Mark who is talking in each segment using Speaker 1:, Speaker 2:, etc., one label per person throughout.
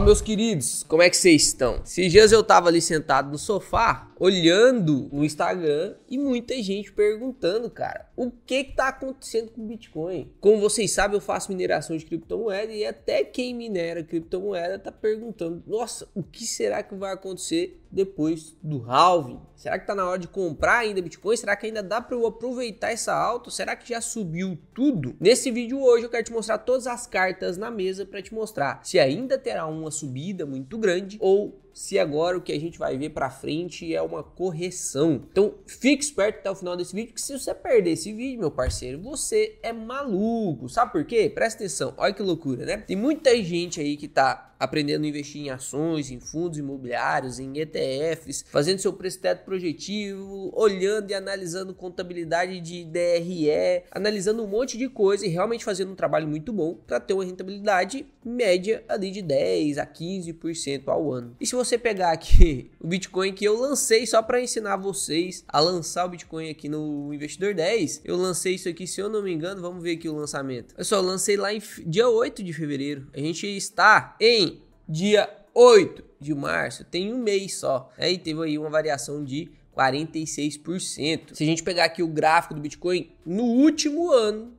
Speaker 1: meus queridos, como é que vocês estão? Esses dias eu tava ali sentado no sofá, olhando o Instagram e muita gente perguntando, cara, o que tá acontecendo com o Bitcoin? Como vocês sabem, eu faço mineração de criptomoeda e até quem minera criptomoeda tá perguntando, nossa, o que será que vai acontecer depois do halving? Será que tá na hora de comprar ainda Bitcoin? Será que ainda dá para eu aproveitar essa alta? Será que já subiu tudo? Nesse vídeo hoje eu quero te mostrar todas as cartas na mesa para te mostrar se ainda terá uma subida muito grande ou se agora o que a gente vai ver pra frente é uma correção. Então fique esperto até o final desse vídeo, que se você perder esse vídeo, meu parceiro, você é maluco. Sabe por quê? Presta atenção, olha que loucura, né? Tem muita gente aí que tá aprendendo a investir em ações, em fundos imobiliários, em ETFs, fazendo seu preço teto projetivo, olhando e analisando contabilidade de DRE, analisando um monte de coisa e realmente fazendo um trabalho muito bom para ter uma rentabilidade média ali de 10 a 15% ao ano. E se você pegar aqui o Bitcoin que eu lancei só para ensinar vocês a lançar o Bitcoin aqui no Investidor 10, eu lancei isso aqui, se eu não me engano, vamos ver aqui o lançamento. Pessoal, eu lancei lá em dia 8 de fevereiro. A gente está em dia 8 de março, tem um mês só. Aí teve aí uma variação de 46%. Se a gente pegar aqui o gráfico do Bitcoin, no último ano,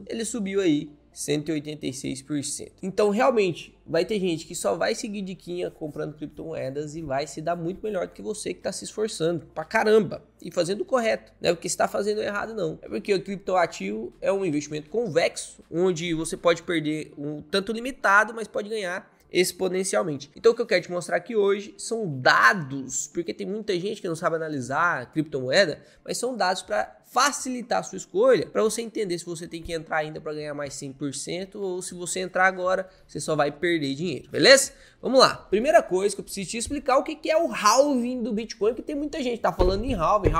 Speaker 1: ele subiu aí 186%. Então, realmente, vai ter gente que só vai seguir diquinha comprando criptomoedas e vai se dar muito melhor do que você que está se esforçando pra caramba e fazendo o correto. Não é porque você está fazendo errado, não. É porque o criptoativo é um investimento convexo, onde você pode perder um tanto limitado, mas pode ganhar exponencialmente. Então o que eu quero te mostrar aqui hoje são dados, porque tem muita gente que não sabe analisar criptomoeda, mas são dados para facilitar a sua escolha, para você entender se você tem que entrar ainda para ganhar mais 100% ou se você entrar agora, você só vai perder dinheiro, beleza? Vamos lá. Primeira coisa que eu preciso te explicar o que é o halving do Bitcoin, porque tem muita gente que tá falando em halving.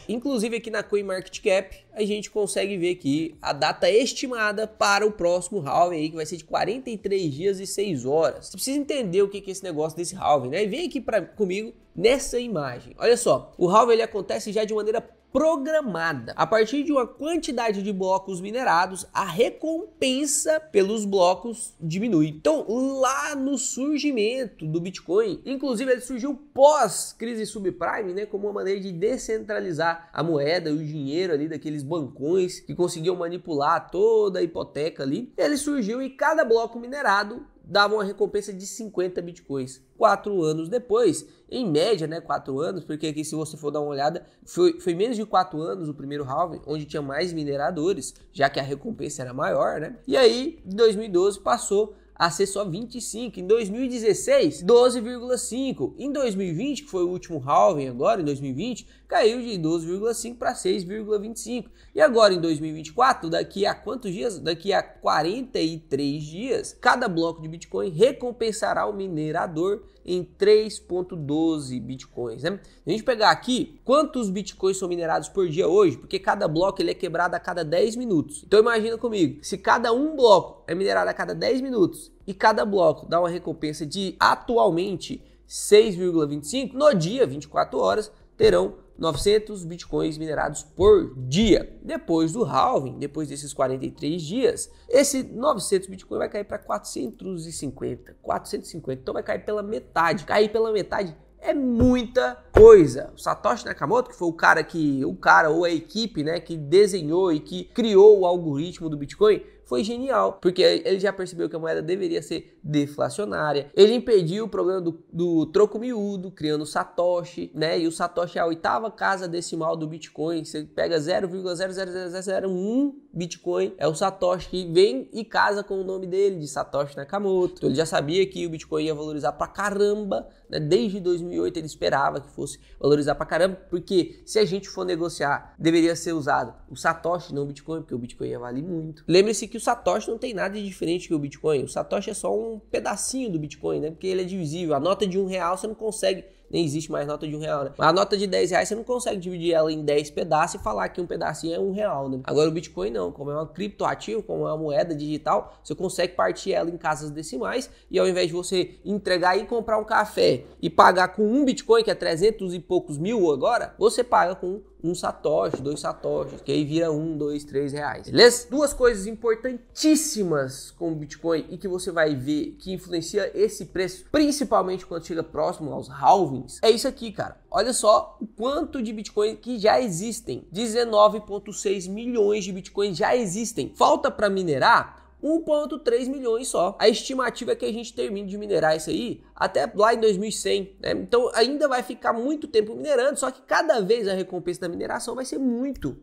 Speaker 1: Inclusive aqui na CoinMarketCap a gente consegue ver aqui a data estimada para o próximo halving aí, que vai ser de 43 dias e 6 horas. Você precisa entender o que é esse negócio desse halving, né? E vem aqui comigo nessa imagem. Olha só, o halving ele acontece já de maneira programada. A partir de uma quantidade de blocos minerados, a recompensa pelos blocos diminui. Então, lá no surgimento do Bitcoin, inclusive ele surgiu pós-crise subprime, né, como uma maneira de descentralizar a moeda e o dinheiro ali daqueles bancões que conseguiam manipular toda a hipoteca ali. Ele surgiu e cada bloco minerado dava uma recompensa de 50 bitcoins. 4 anos depois, em média, né, 4 anos, porque aqui se você for dar uma olhada, foi menos de 4 anos o primeiro halving, onde tinha mais mineradores, já que a recompensa era maior, né? E aí, em 2012 passou a ser só 25, em 2016, 12,5, em 2020, que foi o último halving agora, em 2020, caiu de 12,5 para 6,25, e agora em 2024, daqui a quantos dias? Daqui a 43 dias, cada bloco de Bitcoin recompensará o minerador em 3,12 bitcoins, né? Se a gente pegar aqui, quantos bitcoins são minerados por dia hoje? Porque cada bloco ele é quebrado a cada 10 minutos. Então imagina comigo, se cada um bloco é minerado a cada 10 minutos e cada bloco dá uma recompensa de atualmente 6,25, no dia, 24 horas, terão 900 bitcoins minerados por dia. Depois do halving, depois desses 43 dias, esse 900 bitcoin vai cair para 450. Então vai cair pela metade. Cair pela metade é muita coisa. O Satoshi Nakamoto, que foi o cara ou a equipe, né, que desenhou e que criou o algoritmo do Bitcoin, foi genial, porque ele já percebeu que a moeda deveria ser deflacionária. Ele impediu o problema do troco miúdo, criando o Satoshi, né? E o Satoshi é a 8ª casa decimal do Bitcoin. Você pega 0,00001 Bitcoin, é o Satoshi que vem e casa com o nome dele, de Satoshi Nakamoto. Então ele já sabia que o Bitcoin ia valorizar pra caramba, né? Desde 2008 ele esperava que fosse valorizar pra caramba, porque se a gente for negociar, deveria ser usado o Satoshi, não o Bitcoin, porque o Bitcoin ia valer muito. Lembre-se que o Satoshi não tem nada de diferente que o Bitcoin. O Satoshi é só um pedacinho do Bitcoin, né? Porque ele é divisível. A nota de R$1 você não consegue nem existe mais nota de R$1, né? Mas a nota de R$10 você não consegue dividir ela em 10 pedaços e falar que um pedacinho é R$1, né? Agora o Bitcoin não, como é uma criptoativo, como é uma moeda digital, você consegue partir ela em casas decimais e ao invés de você entregar e comprar um café e pagar com um Bitcoin, que é 300 e poucos mil agora, você paga com um satoshi, 2 satoshis, que aí vira 1, 2, 3 reais, beleza? Duas coisas importantíssimas com o Bitcoin e que você vai ver que influencia esse preço, principalmente quando chega próximo aos halvings, é isso aqui, cara. Olha só o quanto de Bitcoin que já existem. 19,6 milhões de Bitcoins já existem. Falta para minerar 1,3 milhões só. A estimativa é que a gente termine de minerar isso aí até lá em 2100, né? Então ainda vai ficar muito tempo minerando, só que cada vez a recompensa da mineração vai ser muito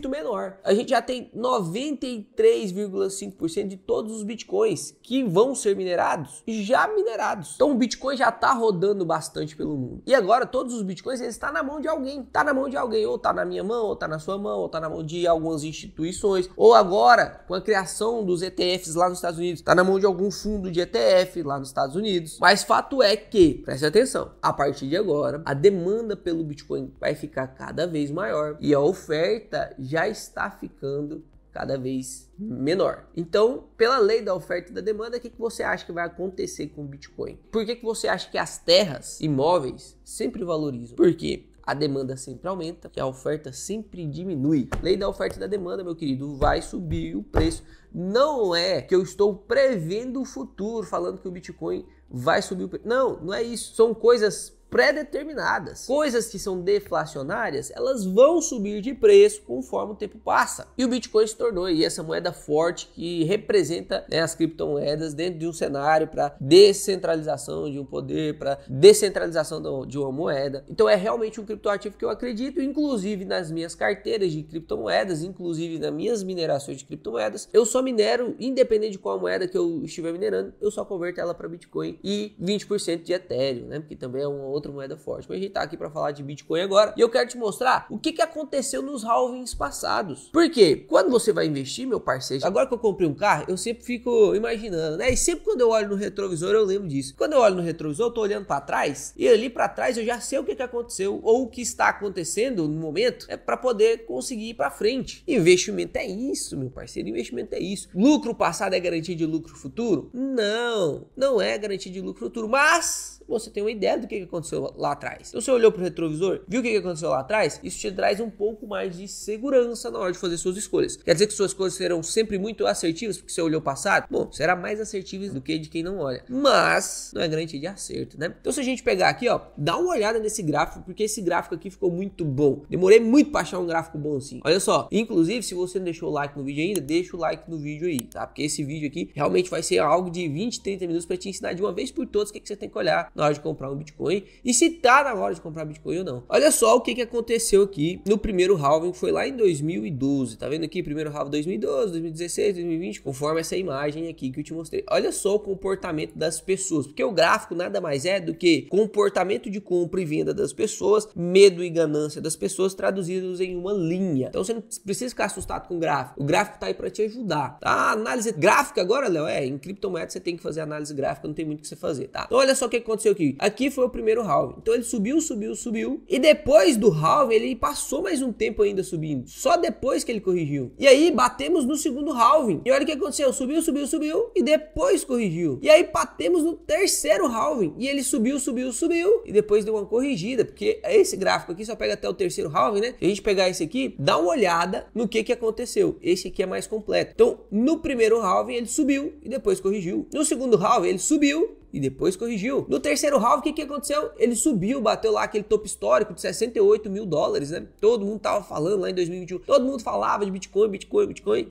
Speaker 1: menor. A gente já tem 93,5% de todos os bitcoins que vão ser minerados, já minerados. Então o Bitcoin já tá rodando bastante pelo mundo. E agora todos os bitcoins, eles estão na mão de alguém. Tá na mão de alguém, ou tá na minha mão, ou tá na sua mão, ou tá na mão de algumas instituições, ou agora com a criação dos ETFs lá nos Estados Unidos, tá na mão de algum fundo de ETF lá nos Estados Unidos. Mas fato é que, preste atenção, a partir de agora, a demanda pelo Bitcoin vai ficar cada vez maior e a oferta já está ficando cada vez menor. Então, pela lei da oferta e da demanda, o que você acha que vai acontecer com o Bitcoin? Por que você acha que as terras imóveis sempre valorizam? Por quê? A demanda sempre aumenta e a oferta sempre diminui. Lei da oferta e da demanda, meu querido, vai subir o preço. Não é que eu estou prevendo o futuro, falando que o Bitcoin vai subir o preço. Não, não é isso. São coisas pré-determinadas. Coisas que são deflacionárias, elas vão subir de preço conforme o tempo passa. E o Bitcoin se tornou aí essa moeda forte que representa, né, as criptomoedas dentro de um cenário para descentralização de um poder, para descentralização de uma moeda. Então é realmente um criptoativo que eu acredito, inclusive nas minhas carteiras de criptomoedas, inclusive nas minhas minerações de criptomoedas. Eu só minero, independente de qual moeda que eu estiver minerando, eu só converto ela para Bitcoin e 20% de Ethereum, né? Porque também é uma outra moeda forte. Mas a gente tá aqui para falar de Bitcoin agora e eu quero te mostrar o que aconteceu nos halvings passados. Porque quando você vai investir, meu parceiro, agora que eu comprei um carro, eu sempre fico imaginando, né? E sempre quando eu olho no retrovisor, eu lembro disso. Quando eu olho no retrovisor, eu tô olhando para trás e ali para trás eu já sei o que aconteceu ou o que está acontecendo no momento, é para poder conseguir ir para frente. Investimento é isso, meu parceiro. Investimento é isso. Lucro passado é garantia de lucro futuro? Não, não é garantia de lucro futuro, mas você tem uma ideia do que aconteceu lá atrás. Então você olhou pro retrovisor, viu o que aconteceu lá atrás? Isso te traz um pouco mais de segurança na hora de fazer suas escolhas. Quer dizer que suas escolhas serão sempre muito assertivas porque você olhou o passado? Bom, será mais assertivas do que de quem não olha. Mas não é garantia de acerto, né? Então se a gente pegar aqui, ó, dá uma olhada nesse gráfico, porque esse gráfico aqui ficou muito bom. Demorei muito pra achar um gráfico bom assim. Olha só, inclusive se você não deixou o like no vídeo ainda, deixa o like no vídeo aí, tá? Porque esse vídeo aqui realmente vai ser algo de 20, 30 minutos pra te ensinar de uma vez por todas o que você tem que olhar na hora de comprar um Bitcoin e se tá na hora de comprar Bitcoin ou não. Olha só o que aconteceu aqui no primeiro halving, foi lá em 2012, tá vendo aqui? Primeiro halving 2012, 2016, 2020, conforme essa imagem aqui que eu te mostrei. Olha só o comportamento das pessoas, porque o gráfico nada mais é do que comportamento de compra e venda das pessoas, medo e ganância das pessoas traduzidos em uma linha. Então você não precisa ficar assustado com o gráfico tá aí para te ajudar, tá? A análise gráfica agora, Léo, em criptomoeda você tem que fazer análise gráfica, não tem muito o que você fazer, tá? Então olha só o que aconteceu aqui. Aqui foi o primeiro halving. Então ele subiu e depois do halving ele passou mais um tempo ainda subindo. Só depois que ele corrigiu. E aí batemos no segundo halving. E olha o que aconteceu. Subiu e depois corrigiu. E aí batemos no terceiro halving. E ele subiu e depois deu uma corrigida. Porque esse gráfico aqui só pega até o terceiro halving, né? Se a gente pegar esse aqui, dá uma olhada no que aconteceu. Esse aqui é mais completo. Então no primeiro halving ele subiu e depois corrigiu. No segundo halving ele subiu e depois corrigiu. No terceiro halving, o que aconteceu? Ele subiu, bateu lá aquele topo histórico de 68 mil dólares, né? Todo mundo tava falando lá em 2021. Todo mundo falava de Bitcoin.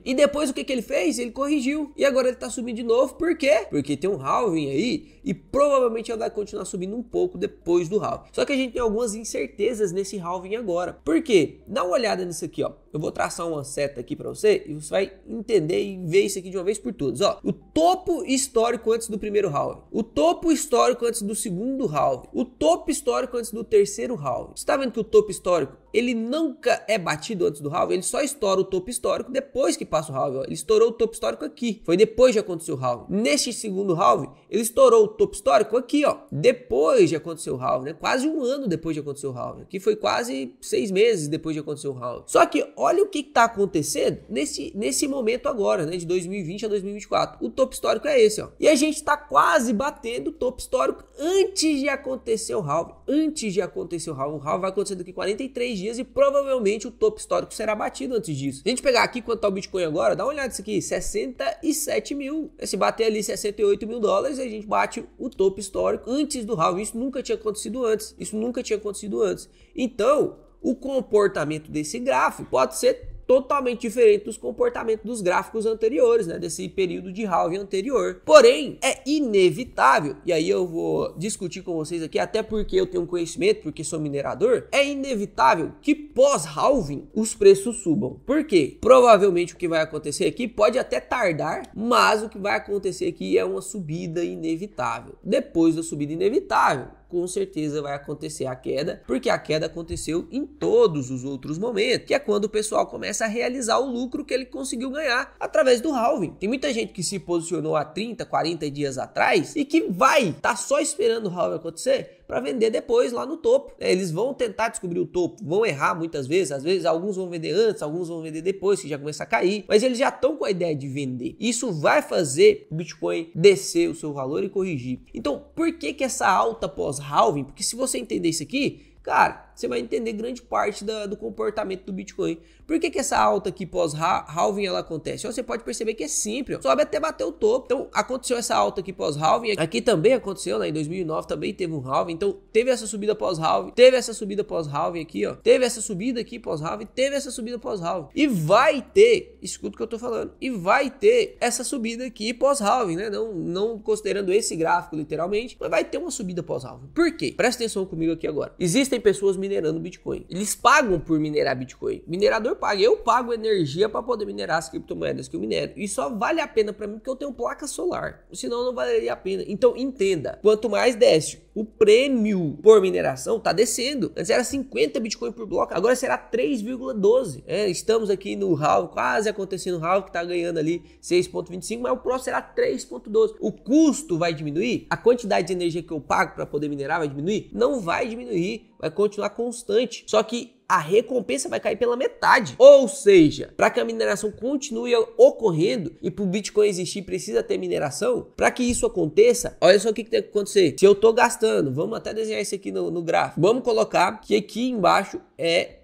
Speaker 1: E depois o que ele fez? Ele corrigiu. E agora ele tá subindo de novo. Por quê? Porque tem um halving aí e provavelmente ele vai continuar subindo um pouco depois do halving. Só que a gente tem algumas incertezas nesse halving agora. Por quê? Dá uma olhada nisso aqui, ó. Eu vou traçar uma seta aqui para você e você vai entender e ver isso aqui de uma vez por todas. Ó, o topo histórico antes do primeiro halving. O topo histórico antes do segundo halving. O topo histórico antes do terceiro halving. Você tá vendo que o topo histórico ele nunca é batido antes do halving, ele só estoura o topo histórico depois que passa o halving. Ó. Ele estourou o topo histórico aqui, foi depois de acontecer o halving. Neste segundo halving, ele estourou o topo histórico aqui, ó, depois de acontecer o halving, né? Quase um ano depois de acontecer o halving. Aqui foi quase 6 meses depois de acontecer o halving. Só que olha o que está acontecendo nesse momento agora, né, de 2020 a 2024. O topo histórico é esse, ó. E a gente está quase batendo o topo histórico antes de acontecer o halving. Antes de acontecer o halving. O halving vai acontecer daqui 43 dias e provavelmente o topo histórico será batido antes disso. Se a gente pegar aqui quanto tá o Bitcoin agora, dá uma olhada nisso aqui, 67 mil. Se bater ali 68 mil dólares, a gente bate o topo histórico antes do halving. Isso nunca tinha acontecido antes. Isso nunca tinha acontecido antes. Então, o comportamento desse gráfico pode ser totalmente diferente dos comportamentos dos gráficos anteriores, né, desse período de halving anterior. Porém, é inevitável, e aí eu vou discutir com vocês aqui, até porque eu tenho um conhecimento, porque sou minerador, é inevitável que pós-halving os preços subam. Por quê? Provavelmente o que vai acontecer aqui pode até tardar, mas o que vai acontecer aqui é uma subida inevitável. Depois da subida inevitável, com certeza vai acontecer a queda, porque a queda aconteceu em todos os outros momentos, que é quando o pessoal começa a realizar o lucro que ele conseguiu ganhar através do halving. Tem muita gente que se posicionou há 30, 40 dias atrás e que vai tá só esperando o halving acontecer para vender depois lá no topo. Eles vão tentar descobrir o topo, vão errar muitas vezes, às vezes alguns vão vender antes, alguns vão vender depois, que já começa a cair, mas eles já estão com a ideia de vender. Isso vai fazer o Bitcoin descer o seu valor e corrigir. Então, por que essa alta pós-halving? Porque se você entender isso aqui, cara, você vai entender grande parte do comportamento do Bitcoin. Por que essa alta aqui pós-halving ela acontece? Você pode perceber que é simples, sobe até bater o topo. Então aconteceu essa alta aqui pós-halving, aqui também aconteceu, né? Em 2009 também teve um halving, então teve essa subida pós-halving, teve essa subida pós-halving aqui, ó, teve essa subida aqui pós-halving, teve essa subida pós-halving. E vai ter, escuta o que eu tô falando, e vai ter essa subida aqui pós-halving, né? Não considerando esse gráfico literalmente, mas vai ter uma subida pós-halving. Por quê? Presta atenção comigo aqui agora. Existem pessoas minerando Bitcoin. Eles pagam por minerar Bitcoin. Minerador paga. Eu pago energia para poder minerar as criptomoedas que eu minero. E só vale a pena para mim porque eu tenho placa solar. Senão não valeria a pena. Então entenda, quanto mais desce o prêmio por mineração, tá descendo. Antes era 50 Bitcoin por bloco, agora será 3,12. Estamos aqui no halving, quase acontecendo o halving, que tá ganhando ali 6,25, mas o próximo será 3,12. O custo vai diminuir? A quantidade de energia que eu pago para poder minerar vai diminuir? Não vai diminuir, vai continuar constante. Só que a recompensa vai cair pela metade. Ou seja, para que a mineração continue ocorrendo e para o Bitcoin existir precisa ter mineração, para que isso aconteça, olha só o que tem que acontecer. Se eu estou gastando, vamos até desenhar isso aqui no gráfico. Vamos colocar que aqui embaixo é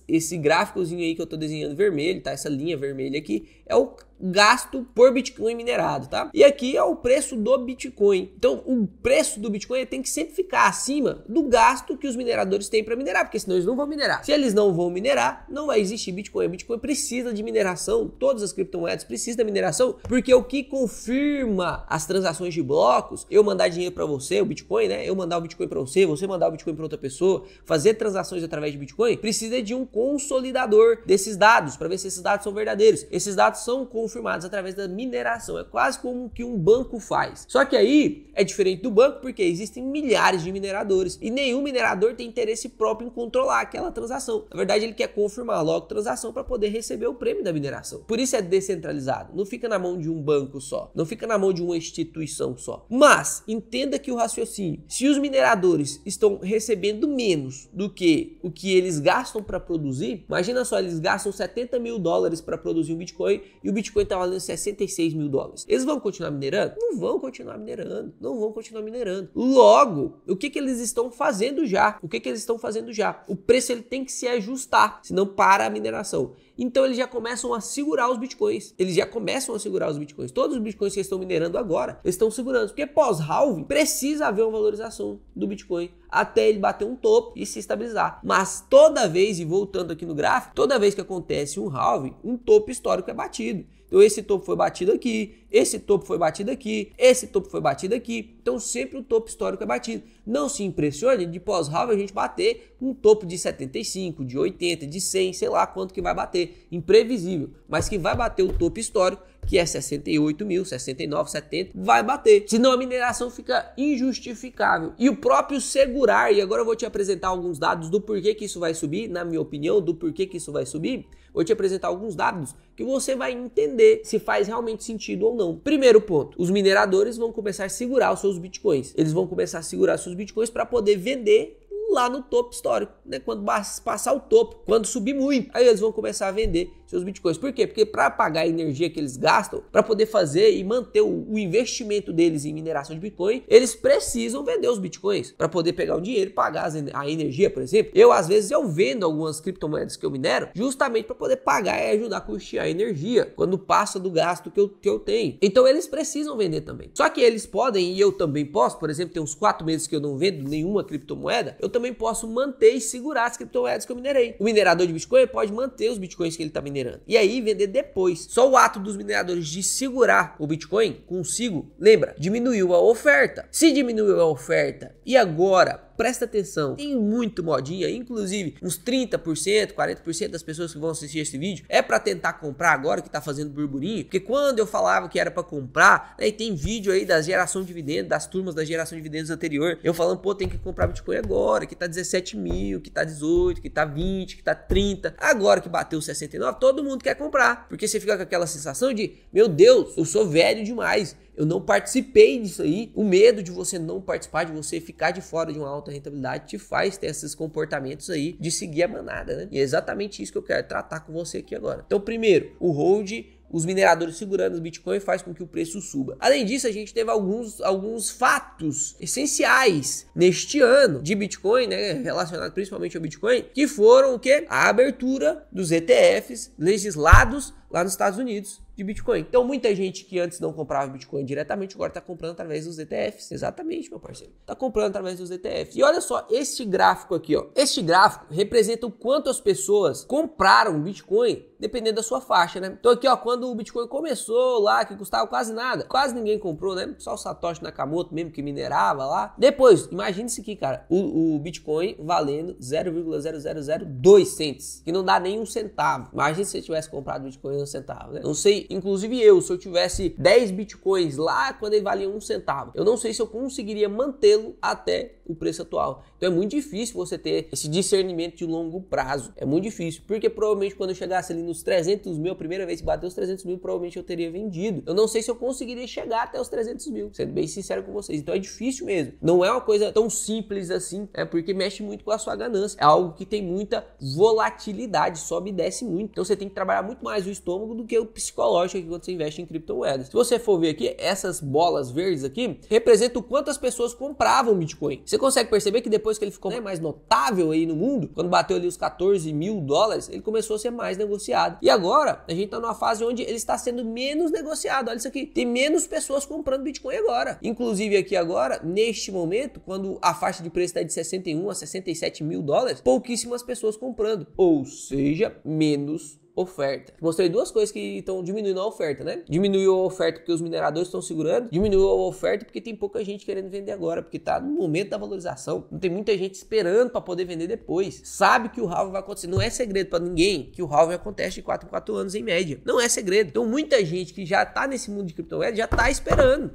Speaker 1: esse gráficozinho aí que eu estou desenhando vermelho, tá? Essa linha vermelha aqui é o gasto por Bitcoin minerado, tá? E aqui é o preço do Bitcoin. Então, o preço do Bitcoin tem que sempre ficar acima do gasto que os mineradores têm para minerar, porque senão eles não vão minerar. Se eles não vão minerar, não vai existir Bitcoin. Bitcoin precisa de mineração, todas as criptomoedas precisam da mineração, porque o que confirma as transações de blocos, eu mandar dinheiro para você, o Bitcoin, né? Eu mandar o Bitcoin para você mandar o Bitcoin para outra pessoa, fazer transações através de Bitcoin, precisa de um consolidador desses dados, para ver se esses dados são verdadeiros. Esses dados são confirmados através da mineração. É quase como que um banco faz. Só que aí é diferente do banco porque existem milhares de mineradores e nenhum minerador tem interesse próprio em controlar aquela transação. Na verdade, ele quer confirmar logo a transação para poder receber o prêmio da mineração. Por isso é descentralizado. Não fica na mão de um banco só. Não fica na mão de uma instituição só. Mas entenda que o raciocínio, se os mineradores estão recebendo menos do que o que eles gastam para produzir, imagina só, eles gastam 70 mil dólares para produzir um Bitcoin e o Bitcoin está valendo 66 mil dólares. Eles vão continuar minerando? Não vão continuar minerando. Não vão continuar minerando. Logo, o que eles estão fazendo já? O que eles estão fazendo já? O preço ele tem que se ajustar, senão para a mineração. Então eles já começam a segurar os Bitcoins. Eles já começam a segurar os Bitcoins. Todos os Bitcoins que eles estão minerando agora, eles estão segurando. Porque pós-halving precisa haver uma valorização do Bitcoin até ele bater um topo e se estabilizar. Mas toda vez, e voltando aqui no gráfico, toda vez que acontece um halving, um topo histórico é batido. Então esse topo foi batido aqui, esse topo foi batido aqui, esse topo foi batido aqui. Então sempre o topo histórico é batido. Não se impressione de pós-halving a gente bater um topo de 75, de 80, de 100, sei lá quanto que vai bater. Imprevisível, mas que vai bater o topo histórico, que é 68 mil, 69, 70, vai bater. Senão a mineração fica injustificável. E o próprio segurar, e agora eu vou te apresentar alguns dados do porquê que isso vai subir, na minha opinião, do porquê que isso vai subir. Vou te apresentar alguns dados que você vai entender se faz realmente sentido ou não. Primeiro ponto, os mineradores vão começar a segurar os seus bitcoins. Eles vão começar a segurar os seus bitcoins para poder vender lá no topo histórico, né? Quando passar o topo, quando subir muito, aí eles vão começar a vender seus bitcoins. Por quê? Porque para pagar a energia que eles gastam, para poder fazer e manter o investimento deles em mineração de bitcoin, eles precisam vender os bitcoins para poder pegar o dinheiro e pagar a energia, por exemplo. Às vezes eu vendo algumas criptomoedas que eu minero justamente para poder pagar e ajudar a custear a energia quando passa do gasto que eu tenho. Então eles precisam vender também. Só que eles podem, e eu também posso, por exemplo, tem uns 4 meses que eu não vendo nenhuma criptomoeda, eu também posso manter e segurar as criptomoedas que eu minerei. O minerador de Bitcoin pode manter os Bitcoins que ele está minerando e aí vender depois. Só o ato dos mineradores de segurar o Bitcoin consigo, lembra, diminuiu a oferta. Se diminuiu a oferta e agora, presta atenção, tem muito modinha, inclusive uns 30%, 40% das pessoas que vão assistir esse vídeo é para tentar comprar agora, que tá fazendo burburinho, porque quando eu falava que era para comprar, né, e tem vídeo aí da geração de dividendos, das turmas da geração de dividendos anterior, eu falando, pô, tem que comprar Bitcoin agora, que tá 17 mil, que tá 18, que tá 20, que tá 30, agora que bateu 69, todo mundo quer comprar, porque você fica com aquela sensação de, meu Deus, eu sou velho demais, eu não participei disso aí. O medo de você não participar, de você ficar de fora de uma alta rentabilidade, te faz ter esses comportamentos aí de seguir a manada, né? E é exatamente isso que eu quero tratar com você aqui agora. Então, primeiro, o hold, os mineradores segurando os Bitcoin faz com que o preço suba. Além disso, a gente teve alguns fatos essenciais neste ano de Bitcoin, né, relacionado principalmente ao Bitcoin, que foram o quê? A abertura dos ETFs legislados lá nos Estados Unidos de Bitcoin. Então, muita gente que antes não comprava Bitcoin diretamente, agora está comprando através dos ETFs. Exatamente, meu parceiro. Está comprando através dos ETFs. E olha só, este gráfico aqui, ó. Este gráfico representa o quanto as pessoas compraram Bitcoin dependendo da sua faixa, né? Então aqui, ó, quando o Bitcoin começou lá, que custava quase nada, quase ninguém comprou, né? Só o Satoshi Nakamoto mesmo que minerava lá. Depois, imagine isso aqui, cara. O Bitcoin valendo 0,0002 cents, que não dá nem um centavo. Imagine se você tivesse comprado Bitcoin um centavo, né? Não sei, inclusive se eu tivesse 10 Bitcoins lá quando ele valia um centavo, eu não sei se eu conseguiria mantê-lo até o preço atual. Então é muito difícil você ter esse discernimento de longo prazo. É muito difícil, porque provavelmente quando eu chegasse ali nos 300 mil, a primeira vez que bateu os 300 mil, provavelmente eu teria vendido. Eu não sei se eu conseguiria chegar até os 300 mil, sendo bem sincero com vocês. Então é difícil mesmo. Não é uma coisa tão simples assim, porque mexe muito com a sua ganância. É algo que tem muita volatilidade, sobe e desce muito. Então você tem que trabalhar muito mais o estômago do que o psicológico aqui quando você investe em criptomoedas. Se você for ver aqui, essas bolas verdes aqui representam o quanto as pessoas compravam Bitcoin. Você consegue perceber que depois que ele ficou mais notável aí no mundo, quando bateu ali os 14 mil dólares, ele começou a ser mais negociado. E agora, a gente tá numa fase onde ele está sendo menos negociado. Olha isso aqui, tem menos pessoas comprando Bitcoin agora. Inclusive aqui agora, neste momento, quando a faixa de preço está de 61 a 67 mil dólares, pouquíssimas pessoas comprando. Ou seja, menos oferta. Mostrei duas coisas que estão diminuindo a oferta, né? Diminuiu a oferta porque os mineradores estão segurando, diminuiu a oferta porque tem pouca gente querendo vender agora, porque tá no momento da valorização. Não tem muita gente esperando para poder vender depois. Sabe que o halving vai acontecer. Não é segredo para ninguém que o halving acontece de 4 em 4 anos em média. Não é segredo. Então muita gente que já tá nesse mundo de criptomoedas já tá esperando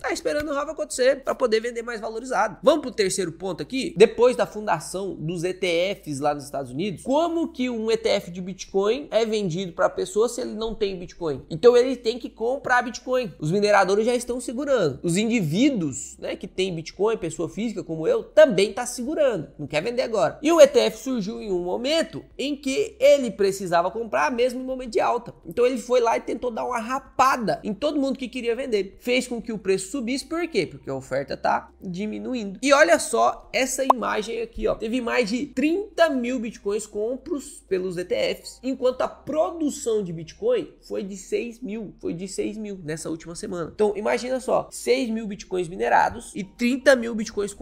Speaker 1: o halving acontecer para poder vender mais valorizado. Vamos pro terceiro ponto aqui. Depois da fundação dos ETFs lá nos Estados Unidos, como que um ETF de Bitcoin é vendido para a pessoa se ele não tem Bitcoin? Então ele tem que comprar Bitcoin. Os mineradores já estão segurando. Os indivíduos, né, que tem Bitcoin, pessoa física como eu, também está segurando. Não quer vender agora. E o ETF surgiu em um momento em que ele precisava comprar mesmo em momento de alta. Então ele foi lá e tentou dar uma rapada em todo mundo que queria vender. Fez com que o preço subisse. Por quê? Porque a oferta está diminuindo. E olha só essa imagem aqui, ó. Teve mais de 30 mil Bitcoins compros pelos ETFs, enquanto a produção de Bitcoin foi de 6 mil nessa última semana. Então imagina só, 6 mil Bitcoins minerados e 30 mil Bitcoins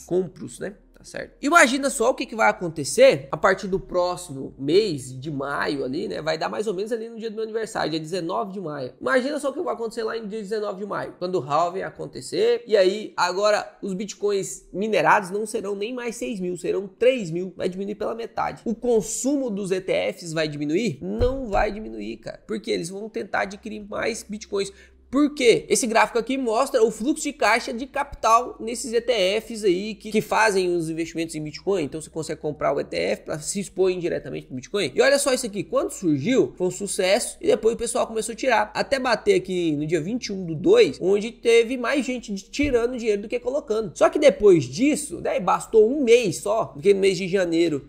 Speaker 1: compros, né? tá certo? Imagina só o que vai acontecer a partir do próximo mês de maio ali, né? Vai dar mais ou menos ali no dia do meu aniversário, dia 19 de maio. Imagina só o que vai acontecer lá no dia 19 de maio, quando o halving acontecer, e aí agora os bitcoins minerados não serão nem mais 6 mil, serão 3 mil, vai diminuir pela metade. O consumo dos ETFs vai diminuir? Não vai diminuir, cara, porque eles vão tentar adquirir mais bitcoins. Por quê? Esse gráfico aqui mostra o fluxo de caixa de capital nesses ETFs aí que fazem os investimentos em Bitcoin. Então você consegue comprar o ETF para se expor indiretamente no Bitcoin. E olha só isso aqui, quando surgiu, foi um sucesso e depois o pessoal começou a tirar. Até bater aqui no dia 21/2, onde teve mais gente tirando dinheiro do que colocando. Só que depois disso, daí bastou um mês só, porque no mês de janeiro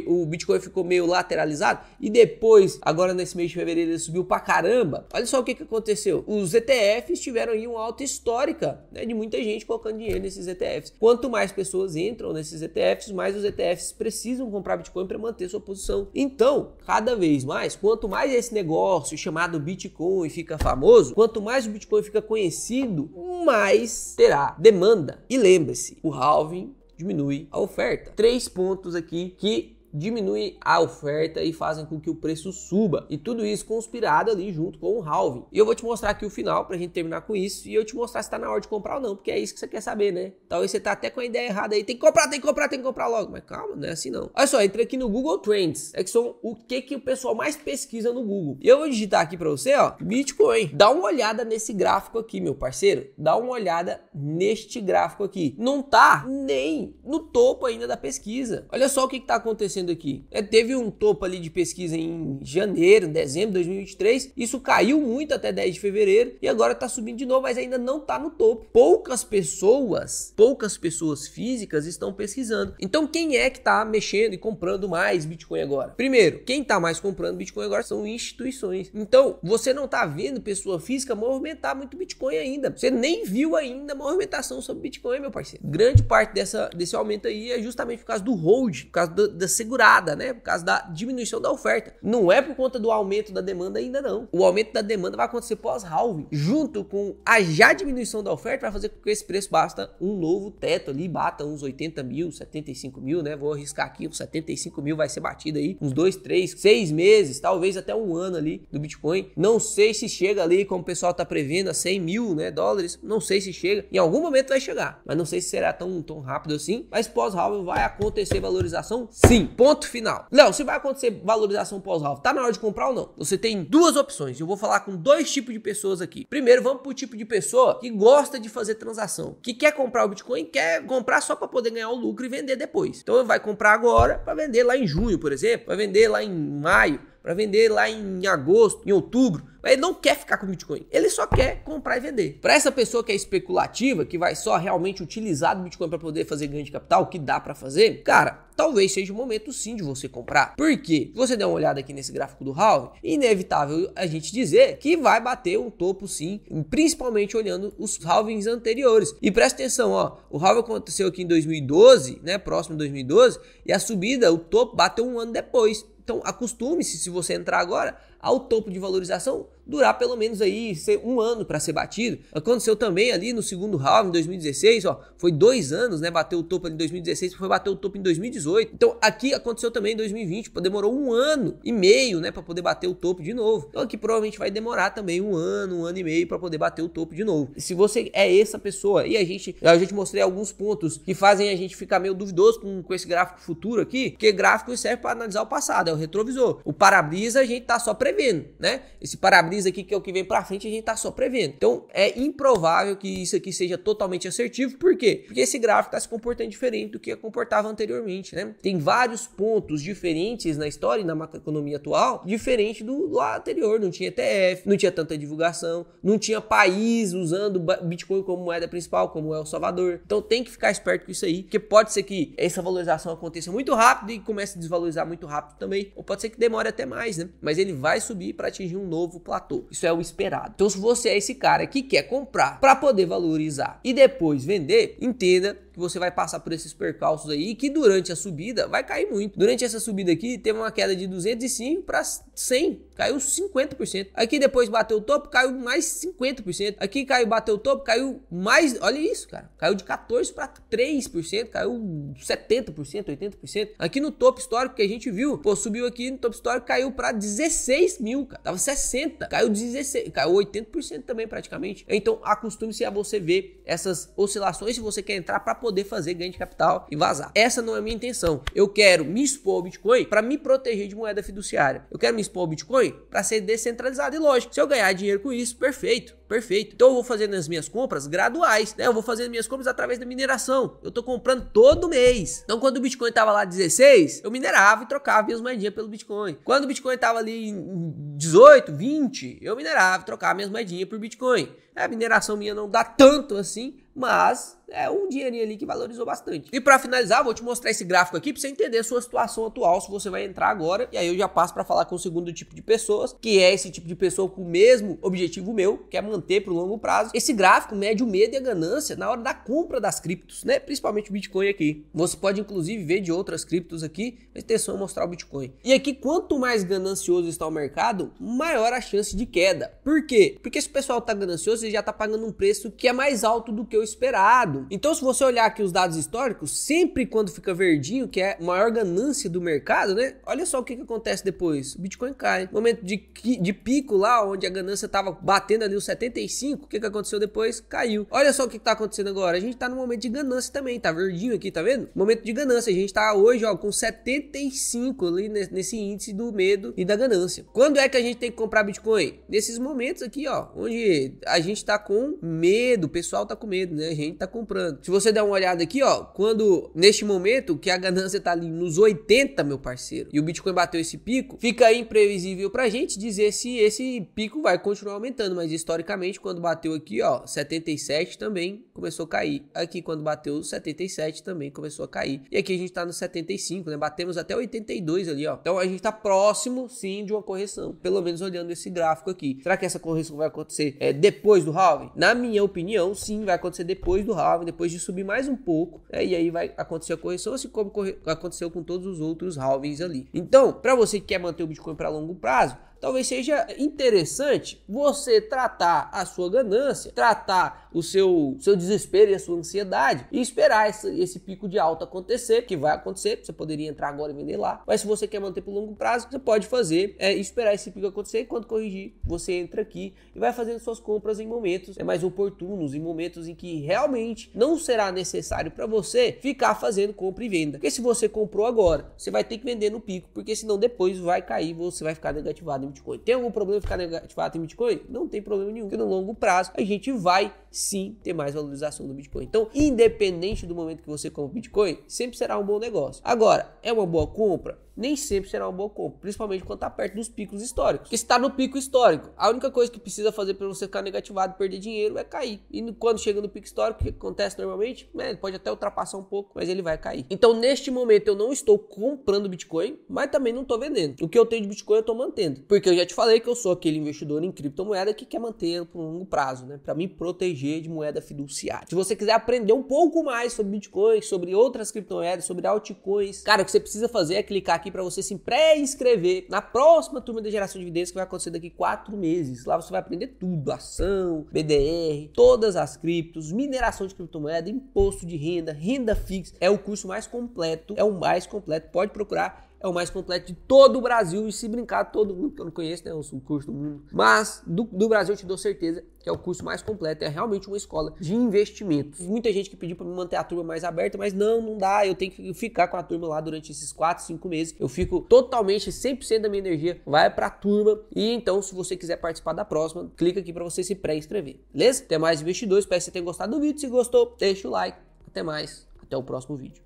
Speaker 1: o Bitcoin ficou meio lateralizado e depois, agora nesse mês de fevereiro, ele subiu pra caramba. Olha só o que aconteceu. Os ETFs tiveram aí uma alta histórica, né, de muita gente colocando dinheiro nesses ETFs. Quanto mais pessoas entram nesses ETFs, mais os ETFs precisam comprar Bitcoin para manter sua posição. Então, cada vez mais, quanto mais esse negócio chamado Bitcoin fica famoso, quanto mais o Bitcoin fica conhecido, mais terá demanda. E lembre-se, o halving diminui a oferta. 3 pontos aqui que diminui a oferta e fazem com que o preço suba. E tudo isso conspirado ali junto com o halving. E eu vou te mostrar aqui o final pra gente terminar com isso. E eu te mostrar se tá na hora de comprar ou não, porque é isso que você quer saber, né? Talvez você tá até com a ideia errada aí. Tem que comprar logo. Mas calma, não é assim não. Olha só, entrei aqui no Google Trends. É que são o que o pessoal mais pesquisa no Google. E eu vou digitar aqui pra você, ó, Bitcoin. Dá uma olhada nesse gráfico aqui, meu parceiro. Dá uma olhada neste gráfico aqui. Não tá nem no topo ainda da pesquisa. Olha só o que tá acontecendo aqui. Teve um topo ali de pesquisa em janeiro, dezembro de 2023. Isso caiu muito até 10 de fevereiro e agora tá subindo de novo, mas ainda não tá no topo. Poucas pessoas físicas estão pesquisando. Então quem é que tá mexendo e comprando mais Bitcoin agora? Primeiro, quem tá mais comprando Bitcoin agora são instituições. Então você não tá vendo pessoa física movimentar muito Bitcoin ainda. Você nem viu ainda a movimentação sobre Bitcoin, meu parceiro. Grande parte desse aumento aí é justamente por causa do hold, por causa da segurada, né? Por causa da diminuição da oferta. Não é por conta do aumento da demanda ainda não. O aumento da demanda vai acontecer pós-halving. Junto com a já diminuição da oferta, vai fazer com que esse preço basta um novo teto ali, bata uns 80 mil, 75 mil, né? Vou arriscar aqui, uns 75 mil vai ser batido aí, uns 2, 3, 6 meses, talvez até um ano ali do Bitcoin. Não sei se chega ali, como o pessoal tá prevendo, a 100 mil, né, dólares. Não sei se chega. Em algum momento vai chegar, mas não sei se será tão rápido assim. Mas pós-halving vai acontecer valorização? Sim. Ponto final. Léo, se vai acontecer valorização pós-halving, tá na hora de comprar ou não? Você tem duas opções. Eu vou falar com 2 tipos de pessoas aqui. Primeiro, vamos pro tipo de pessoa que gosta de fazer transação, que quer comprar o Bitcoin, quer comprar só para poder ganhar o lucro e vender depois. Então ele vai comprar agora para vender lá em junho, por exemplo, vai vender lá em maio, para vender lá em agosto, em outubro. Mas ele não quer ficar com Bitcoin, ele só quer comprar e vender. Para essa pessoa que é especulativa, que vai só realmente utilizar o Bitcoin para poder fazer ganho de capital, o que dá para fazer, cara, talvez seja o momento sim de você comprar. Por quê? Se você der uma olhada aqui nesse gráfico do halving, inevitável a gente dizer que vai bater um topo sim, principalmente olhando os halvings anteriores. E presta atenção, ó, o halving aconteceu aqui em 2012, né, próximo de 2012, e a subida, o topo bateu um ano depois. Então acostume-se, se você entrar agora, ao topo de valorização durar pelo menos aí um ano para ser batido. Aconteceu também ali no segundo halving em 2016, ó, foi 2 anos, né, bateu o topo ali em 2016, foi bater o topo em 2018. Então aqui aconteceu também em 2020, demorou 1 ano e meio, né, para poder bater o topo de novo. Então aqui provavelmente vai demorar também 1 ano e meio para poder bater o topo de novo. E se você é essa pessoa, e eu já te mostrei alguns pontos que fazem a gente ficar meio duvidoso com esse gráfico futuro aqui, porque gráfico serve para analisar o passado, é o retrovisor. O para-brisa a gente tá só prevendo, né? Esse para-brisa aqui, que é o que vem pra frente, a gente tá só prevendo. Então é improvável que isso aqui seja totalmente assertivo. Por quê? Porque esse gráfico tá se comportando diferente do que comportava anteriormente, né? Tem vários pontos diferentes na história e na macroeconomia atual, diferente do anterior. Não tinha ETF, não tinha tanta divulgação, não tinha país usando Bitcoin como moeda principal, como é o Salvador. Então tem que ficar esperto com isso aí, porque pode ser que essa valorização aconteça muito rápido e comece a desvalorizar muito rápido também, ou pode ser que demore até mais, né? Mas ele vai subir para atingir um novo platô. Isso é o esperado. Então se você é esse cara que quer comprar para poder valorizar e depois vender, entenda que você vai passar por esses percalços aí, que durante a subida vai cair muito. Durante essa subida aqui, teve uma queda de 205 para 100, caiu 50%. Aqui depois bateu o topo, caiu mais 50%. Aqui bateu o topo, caiu mais, olha isso, cara, caiu de 14 para 3%, caiu 70%, 80%. Aqui no topo histórico que a gente viu, pô, subiu aqui no topo histórico, caiu para 16 mil, cara, tava 60, caiu 16, caiu 80% também praticamente. Então acostume-se a você ver essas oscilações se você quer entrar para poder fazer ganho de capital e vazar. Essa não é a minha intenção. Eu quero me expor ao Bitcoin para me proteger de moeda fiduciária. Eu quero me expor ao Bitcoin para ser descentralizado. E lógico, se eu ganhar dinheiro com isso, perfeito. Perfeito. Então eu vou fazendo as minhas compras graduais, né? Eu vou fazendo minhas compras através da mineração. Eu tô comprando todo mês. Então quando o Bitcoin tava lá 16, eu minerava e trocava minhas moedinhas pelo Bitcoin. Quando o Bitcoin tava ali em 18, 20, eu minerava e trocava minhas moedinhas por Bitcoin. A mineração minha não dá tanto assim, mas é um dinheirinho ali que valorizou bastante. E para finalizar, vou te mostrar esse gráfico aqui para você entender a sua situação atual, se você vai entrar agora. E aí eu já passo para falar com o segundo tipo de pessoas, que é esse tipo de pessoa com o mesmo objetivo meu, que é manter para o longo prazo. Esse gráfico mede o medo e a ganância na hora da compra das criptos, né? Principalmente o Bitcoin aqui. Você pode inclusive ver de outras criptos aqui, a intenção é mostrar o Bitcoin. E aqui, quanto mais ganancioso está o mercado, maior a chance de queda. Por quê? Porque se o pessoal tá ganancioso, ele já tá pagando um preço que é mais alto do que o esperado. Então, se você olhar aqui os dados históricos, sempre quando fica verdinho, que é a maior ganância do mercado, né? Olha só o que acontece depois. O Bitcoin cai. Momento de pico lá, onde a ganância tava batendo ali os 75, o que aconteceu depois? Caiu. Olha só o que tá acontecendo agora. A gente tá no momento de ganância também, tá verdinho aqui, tá vendo? Momento de ganância. A gente tá hoje, ó, com 75 ali nesse índice do medo e da ganância. Quando é que a gente tem que comprar Bitcoin? Nesses momentos aqui, ó, onde a gente tá com medo, o pessoal tá com medo, né? A gente tá comprando. Se você der uma olhada aqui, ó, quando neste momento que a ganância tá ali nos 80, meu parceiro, e o Bitcoin bateu esse pico, fica imprevisível pra gente dizer se esse pico vai continuar aumentando, mas historicamente quando bateu aqui, ó, 77 também começou a cair. Aqui quando bateu 77 também começou a cair. E aqui a gente tá no 75, né? Batemos até 82 ali, ó. Então a gente tá próximo, sim, de uma correção, pelo menos olhando esse gráfico aqui. Será que essa correção vai acontecer depois do halving? Na minha opinião, sim, vai acontecer depois do halving, depois de subir mais um pouco, e aí vai acontecer a correção, assim como aconteceu com todos os outros halvings ali. Então, para você que quer manter o Bitcoin para longo prazo, talvez seja interessante você tratar a sua ganância, tratar o seu desespero e a sua ansiedade e esperar esse pico de alta acontecer, que vai acontecer. Você poderia entrar agora e vender lá, mas se você quer manter por longo prazo, você pode fazer, esperar esse pico acontecer, e quando corrigir, você entra aqui e vai fazendo suas compras em momentos mais oportunos, em momentos em que realmente não será necessário para você ficar fazendo compra e venda. Porque se você comprou agora, você vai ter que vender no pico, porque senão depois vai cair, você vai ficar negativado em Bitcoin. Tem algum problema ficar negativado em Bitcoin? Não tem problema nenhum, porque no longo prazo a gente vai sim ter mais valorização do Bitcoin. Então, independente do momento que você compra Bitcoin, sempre será um bom negócio. Agora, é uma boa compra? Nem sempre será uma boa compra, principalmente quando está perto dos picos históricos. Porque se está no pico histórico, a única coisa que precisa fazer para você ficar negativado e perder dinheiro é cair. E quando chega no pico histórico, o que acontece normalmente? Ele pode até ultrapassar um pouco, mas ele vai cair. Então, neste momento, eu não estou comprando Bitcoin, mas também não estou vendendo. O que eu tenho de Bitcoin, eu estou mantendo. Porque eu já te falei que eu sou aquele investidor em criptomoeda que quer manter por um longo prazo, né? Para me proteger de moeda fiduciária. Se você quiser aprender um pouco mais sobre Bitcoin, sobre outras criptomoedas, sobre altcoins, cara, o que você precisa fazer é clicar aqui para você se pré-inscrever na próxima turma de geração de dividendos que vai acontecer daqui 4 meses. Lá você vai aprender tudo, ação, BDR, todas as criptos, mineração de criptomoeda, imposto de renda, renda fixa. É o curso mais completo, é o mais completo, pode procurar. É o mais completo de todo o Brasil, e se brincar, todo mundo que eu não conheço, né, o curso do mundo, mas do Brasil eu te dou certeza que é o curso mais completo, é realmente uma escola de investimentos. Muita gente que pediu para me manter a turma mais aberta, mas não dá, eu tenho que ficar com a turma lá durante esses 4, 5 meses, eu fico totalmente, 100% da minha energia vai para a turma, e então se você quiser participar da próxima, clica aqui para você se pré-inscrever, beleza? Até mais investidores, espero que você tenha gostado do vídeo, se gostou, deixa o like, até mais, até o próximo vídeo.